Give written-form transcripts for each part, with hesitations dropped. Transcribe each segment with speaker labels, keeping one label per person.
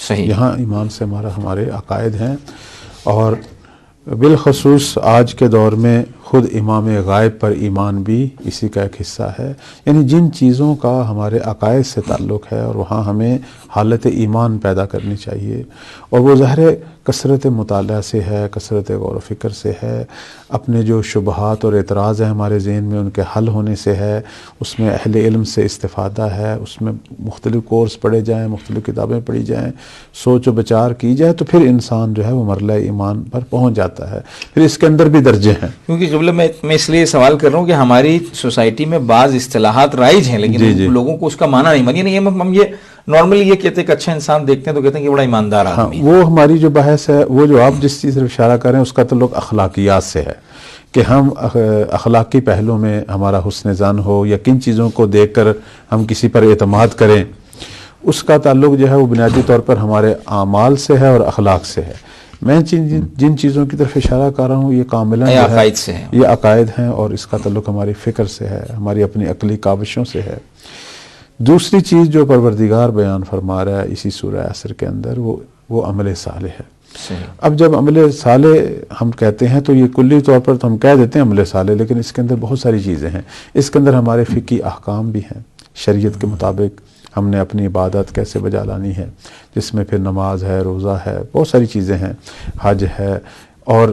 Speaker 1: صحیح.
Speaker 2: یہاں ایمان سے ہمارے عقائد ہیں، اور بالخصوص آج کے دور میں خود امام غائب پر ایمان بھی اسی کا ایک حصہ ہے. یعنی جن چیزوں کا ہمارے عقائد سے تعلق ہے اور وہاں ہمیں حالت ایمان پیدا کرنی چاہیے، اور وہ ظاہر کثرت مطالعہ سے ہے، کثرت غور و فکر سے ہے، اپنے جو شبہات اور اعتراض ہیں ہمارے ذہن میں ان کے حل ہونے سے ہے، اس میں اہل علم سے استفادہ ہے، اس میں مختلف کورس پڑھے جائیں، مختلف کتابیں پڑھی جائیں، سوچ و بچار کی جائے، تو پھر انسان جو ہے وہ مرحلہ ایمان پر پہنچ جاتا ہے. پھر اس کے اندر بھی درجے ہیں.
Speaker 1: کیونکہ قبلہ میں اس لیے سوال کر رہا ہوں کہ ہماری سوسائٹی میں بعض اصطلاحات رائج ہیں، لیکن لوگوں کو اس کا معنی نہیں معلوم. نہیں، ہم یہ نارملی یہ کہتے ہیں کہ اچھا انسان دیکھتے ہیں تو کہتے ہیں کہ بڑا ایماندار آدمی ہے.
Speaker 2: وہ ہماری جو بحث ہے، وہ جو آپ جس چیز سے اشارہ کر رہے ہیں اس کا تعلق اخلاقیات سے ہے، کہ ہم اخلاقی پہلو میں ہمارا حسن ظن ہو، یا کن چیزوں کو دیکھ کر ہم کسی پر اعتماد کریں. اس کا تعلق جو ہے وہ بنیادی طور پر ہمارے اعمال سے ہے اور اخلاق سے ہے. میں جن چیزوں کی طرف اشارہ کر رہا ہوں یہ کاملاً
Speaker 1: عقائد سے ہیں،
Speaker 2: یہ عقائد ہیں، اور اس کا تعلق ہماری فکر سے ہے، ہماری اپنی عقلی کاوشوں سے ہے. دوسری چیز جو پروردگار بیان فرما رہا ہے اسی سورہ عصر کے اندر، وہ عمل صالح ہے. اب جب عمل صالح ہم کہتے ہیں تو یہ کلی طور پر تو ہم کہہ دیتے ہیں عمل صالح، لیکن اس کے اندر بہت ساری چیزیں ہیں. اس کے اندر ہمارے فقہی احکام بھی ہیں، شریعت کے مطابق ہم نے اپنی عبادت کیسے بجا لانی ہے، جس میں پھر نماز ہے، روزہ ہے، بہت ساری چیزیں ہیں، حج ہے، اور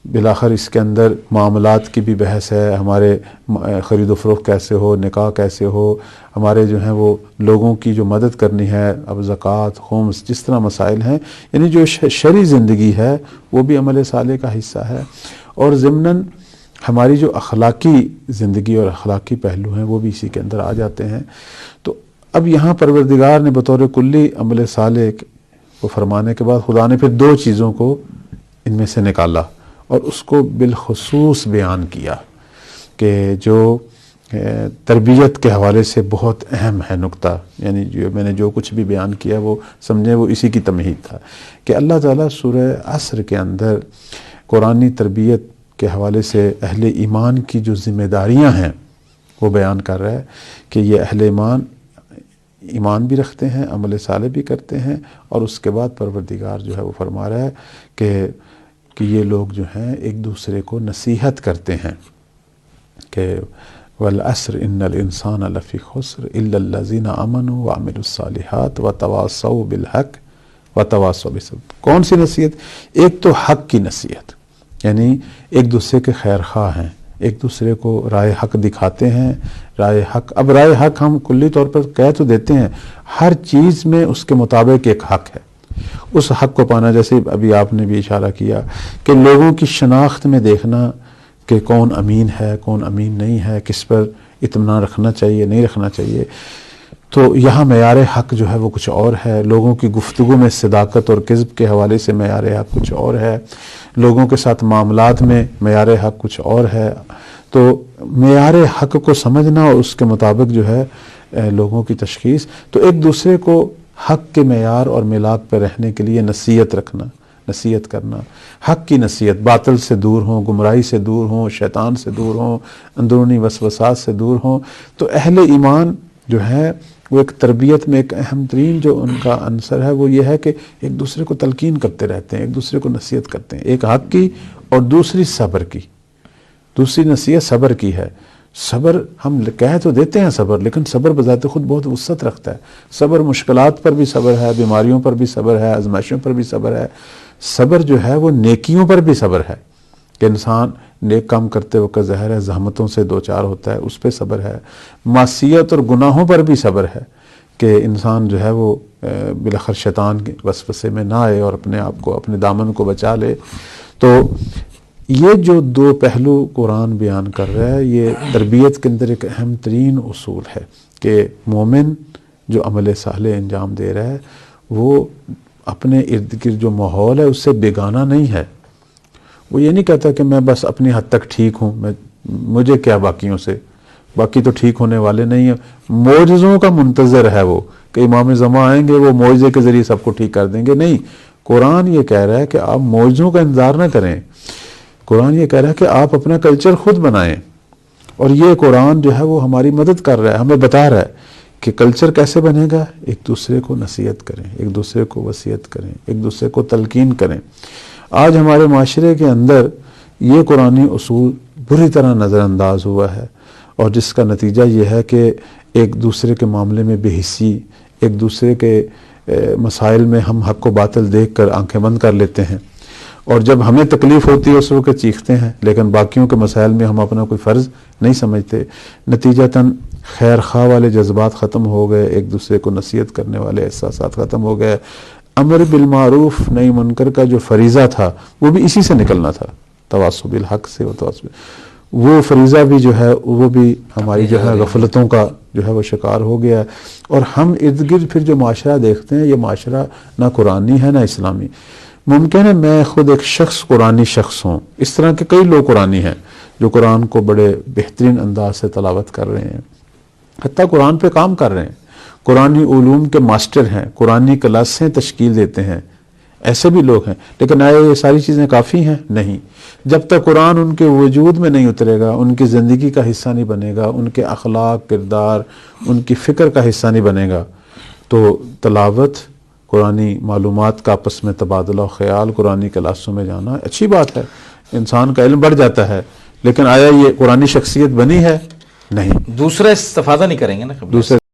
Speaker 2: بالآخر اس کے اندر معاملات کی بھی بحث ہے. ہمارے خرید و فروخت کیسے ہو، نکاح کیسے ہو، ہمارے جو ہیں وہ لوگوں کی جو مدد کرنی ہے، اب زکوٰۃ، خمس، جس طرح مسائل ہیں، یعنی جو شرعی زندگی ہے وہ بھی عمل صالح کا حصہ ہے. اور ضمناً ہماری جو اخلاقی زندگی اور اخلاقی پہلو ہیں وہ بھی اسی کے اندر آ جاتے ہیں. تو اب یہاں پروردگار نے بطور کلی عمل صالح کو فرمانے کے بعد خدا نے پھر دو چیزوں کو ان میں سے نکالا اور اس کو بالخصوص بیان کیا، کہ جو تربیت کے حوالے سے بہت اہم ہے نقطہ. یعنی جو میں نے جو کچھ بھی بیان کیا وہ سمجھیں وہ اسی کی تمہید تھا، کہ اللہ تعالیٰ سورہ عصر کے اندر قرآنی تربیت کے حوالے سے اہل ایمان کی جو ذمہ داریاں ہیں وہ بیان کر رہا ہے، کہ یہ اہل ایمان بھی رکھتے ہیں، عمل صالح بھی کرتے ہیں، اور اس کے بعد پروردگار جو ہے وہ فرما رہا ہے کہ یہ لوگ جو ہیں ایک دوسرے کو نصیحت کرتے ہیں، کہ والعصر ان الانسان لفی خسر الا الذین آمنوا وعملوا الصالحات وتواصوا بالحق وتواصوا بالصبر. کون سی نصیحت؟ ایک تو حق کی نصیحت، یعنی ایک دوسرے کے خیر خواہ ہیں، ایک دوسرے کو رائے حق دکھاتے ہیں. رائے حق، اب رائے حق ہم کلی طور پر کہہ تو دیتے ہیں، ہر چیز میں اس کے مطابق ایک حق ہے. اس حق کو پانا، جیسے ابھی آپ نے بھی اشارہ کیا کہ لوگوں کی شناخت میں دیکھنا کہ کون امین ہے، کون امین نہیں ہے، کس پر اطمینان رکھنا چاہیے، نہیں رکھنا چاہیے. تو یہاں معیار حق جو ہے وہ کچھ اور ہے. لوگوں کی گفتگو میں صداقت اور کذب کے حوالے سے معیار حق کچھ اور ہے، لوگوں کے ساتھ معاملات میں معیار حق کچھ اور ہے. تو معیار حق کو سمجھنا اور اس کے مطابق جو ہے لوگوں کی تشخیص، تو ایک دوسرے کو حق کے معیار اور میلاد پہ رہنے کے لیے نصیحت رکھنا، نصیحت کرنا، حق کی نصیحت، باطل سے دور ہوں، گمراہی سے دور ہوں، شیطان سے دور ہوں، اندرونی وسوسات سے دور ہوں. تو اہل ایمان جو ہے وہ ایک تربیت میں ایک اہم ترین جو ان کا عنصر ہے وہ یہ ہے کہ ایک دوسرے کو تلقین کرتے رہتے ہیں، ایک دوسرے کو نصیحت کرتے ہیں. ایک حق کی اور دوسری صبر کی. دوسری نصیحت صبر کی ہے. صبر ہم کہہ تو دیتے ہیں صبر، لیکن صبر بذات خود بہت وسعت رکھتا ہے. صبر مشکلات پر بھی صبر ہے، بیماریوں پر بھی صبر ہے، آزمائشوں پر بھی صبر ہے. صبر جو ہے وہ نیکیوں پر بھی صبر ہے، کہ انسان نیک کام کرتے وقت ظاہر ہے زحمتوں سے دوچار ہوتا ہے، اس پہ صبر ہے. معصیت اور گناہوں پر بھی صبر ہے، کہ انسان جو ہے وہ بالاخر شیطان کے وسوسے میں نہ آئے اور اپنے آپ کو، اپنے دامن کو بچا لے. تو یہ جو دو پہلو قرآن بیان کر رہا ہے، یہ تربیت کے اندر ایک اہم ترین اصول ہے، کہ مومن جو عمل صالح انجام دے رہا ہے وہ اپنے ارد گرد جو ماحول ہے اس سے بیگانہ نہیں ہے. وہ یہ نہیں کہتا کہ میں بس اپنی حد تک ٹھیک ہوں، مجھے کیا باقیوں سے، باقی تو ٹھیک ہونے والے نہیں ہیں. معجزوں کا منتظر ہے وہ، کہ امام زمان آئیں گے وہ معجزے کے ذریعے سب کو ٹھیک کر دیں گے. نہیں، قرآن یہ کہہ رہا ہے کہ آپ معجزوں کا انتظار نہ کریں. قرآن یہ کہہ رہا ہے کہ آپ اپنا کلچر خود بنائیں. اور یہ قرآن جو ہے وہ ہماری مدد کر رہا ہے، ہمیں بتا رہا ہے کہ کلچر کیسے بنے گا؟ ایک دوسرے کو نصیحت کریں، ایک دوسرے کو وصیت کریں، ایک دوسرے کو تلقین کریں۔ آج ہمارے معاشرے کے اندر یہ قرآنی اصول بری طرح نظر انداز ہوا ہے، اور جس کا نتیجہ یہ ہے کہ ایک دوسرے کے معاملے میں بے حسی، ایک دوسرے کے مسائل میں ہم حق و باطل دیکھ کر آنکھیں بند کر لیتے ہیں، اور جب ہمیں تکلیف ہوتی ہے اس وقت چیختے ہیں، لیکن باقیوں کے مسائل میں ہم اپنا کوئی فرض نہیں سمجھتے۔ نتیجتاً خیر خواہ والے جذبات ختم ہو گئے، ایک دوسرے کو نصیحت کرنے والے احساسات ختم ہو گئے۔ امر بالمعروف نہی منکر کا جو فریضہ تھا وہ بھی اسی سے نکلنا تھا، تواصی بالحق سے، وہ فریضہ بھی جو ہے وہ بھی ہماری جو ہے غفلتوں کا جو ہے وہ شکار ہو گیا ہے، اور ہم ارد گرد پھر جو معاشرہ دیکھتے ہیں یہ معاشرہ نہ قرآنی ہے نہ اسلامی۔ ممکن ہے میں خود ایک شخص قرآنی شخص ہوں، اس طرح کے کئی لوگ قرآنی ہیں جو قرآن کو بڑے بہترین انداز سے تلاوت کر رہے ہیں، حتیٰ قرآن پہ کام کر رہے ہیں، قرآنی علوم کے ماسٹر ہیں، قرآنی کلاسیں تشکیل دیتے ہیں، ایسے بھی لوگ ہیں۔ لیکن آیا یہ ساری چیزیں کافی ہیں؟ نہیں۔ جب تک قرآن ان کے وجود میں نہیں اترے گا، ان کی زندگی کا حصہ نہیں بنے گا، ان کے اخلاق، کردار، ان کی فکر کا حصہ نہیں بنے گا، تو تلاوت، قرآنی معلومات کا آپس میں تبادلہ خیال، قرآنی کلاسوں میں جانا اچھی بات ہے، انسان کا علم بڑھ جاتا ہے، لیکن آیا یہ قرآنی شخصیت بنی ہے؟ نہیں۔
Speaker 1: دوسرا استفادہ نہیں کریں گے نا،
Speaker 2: دوسرے